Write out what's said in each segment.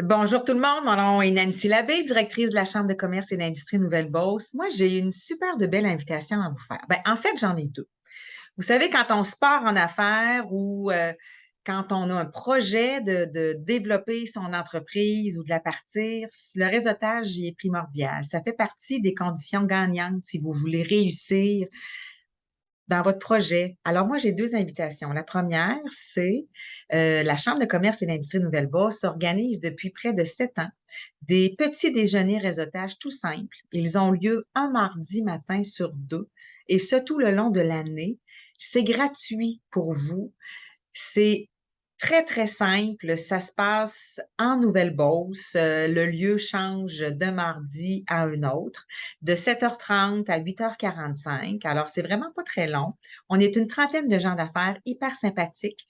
Bonjour tout le monde, mon nom est Nancy Labbé, directrice de la Chambre de commerce et d'industrie Nouvelle-Beauce. Moi, j'ai une super de belle invitation à vous faire. En fait, j'en ai deux. Vous savez, quand on se part en affaires ou quand on a un projet de développer son entreprise ou de la partir, le réseautage y est primordial. Ça fait partie des conditions gagnantes si vous voulez réussir dans votre projet. Alors, moi, j'ai deux invitations. La première, c'est la Chambre de commerce et d'industrie Nouvelle-Beauce s'organise depuis près de 7 ans des petits déjeuners réseautage tout simples. Ils ont lieu un mardi matin sur deux et ce tout le long de l'année. C'est gratuit pour vous. C'est très, très simple. Ça se passe en Nouvelle-Beauce. Le lieu change d'un mardi à un autre, de 7h30 à 8h45. Alors, c'est vraiment pas très long. On est une trentaine de gens d'affaires hyper sympathiques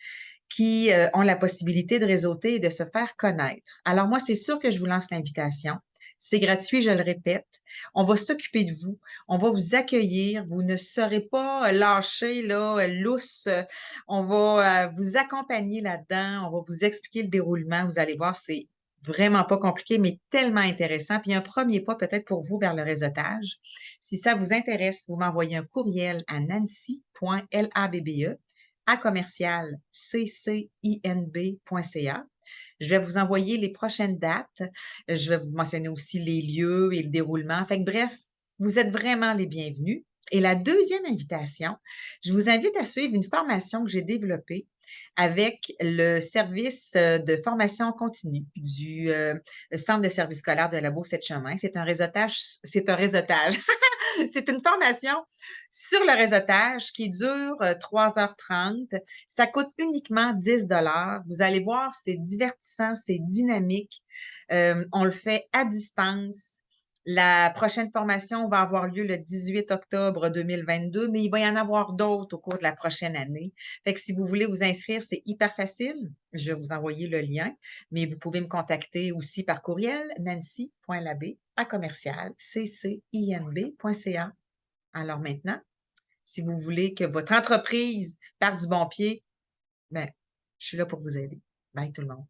qui ont la possibilité de réseauter et de se faire connaître. Alors, moi, c'est sûr que je vous lance l'invitation. C'est gratuit, je le répète. On va s'occuper de vous. On va vous accueillir. Vous ne serez pas lâchés, là, lousse. On va vous accompagner là-dedans. On va vous expliquer le déroulement. Vous allez voir, c'est vraiment pas compliqué, mais tellement intéressant. Puis un premier pas peut-être pour vous vers le réseautage. Si ça vous intéresse, vous m'envoyez un courriel à nancy.labbe à commercial ccinb.ca. Je vais vous envoyer les prochaines dates. Je vais vous mentionner aussi les lieux et le déroulement. Fait que bref, vous êtes vraiment les bienvenus. Et la deuxième invitation, je vous invite à suivre une formation que j'ai développée avec le service de formation continue du Centre de service scolaire de la Beauce-Chemin. C'est un réseautage, c'est une formation sur le réseautage qui dure 3h30. Ça coûte uniquement 10 $. Vous allez voir, c'est divertissant, c'est dynamique. On le fait à distance. La prochaine formation va avoir lieu le 18 octobre 2022, mais il va y en avoir d'autres au cours de la prochaine année. Fait que si vous voulez vous inscrire, c'est hyper facile. Je vais vous envoyer le lien, mais vous pouvez me contacter aussi par courriel nancy.labbé@commercial ccinb.ca. Alors maintenant, si vous voulez que votre entreprise parte du bon pied, ben, je suis là pour vous aider. Bye tout le monde.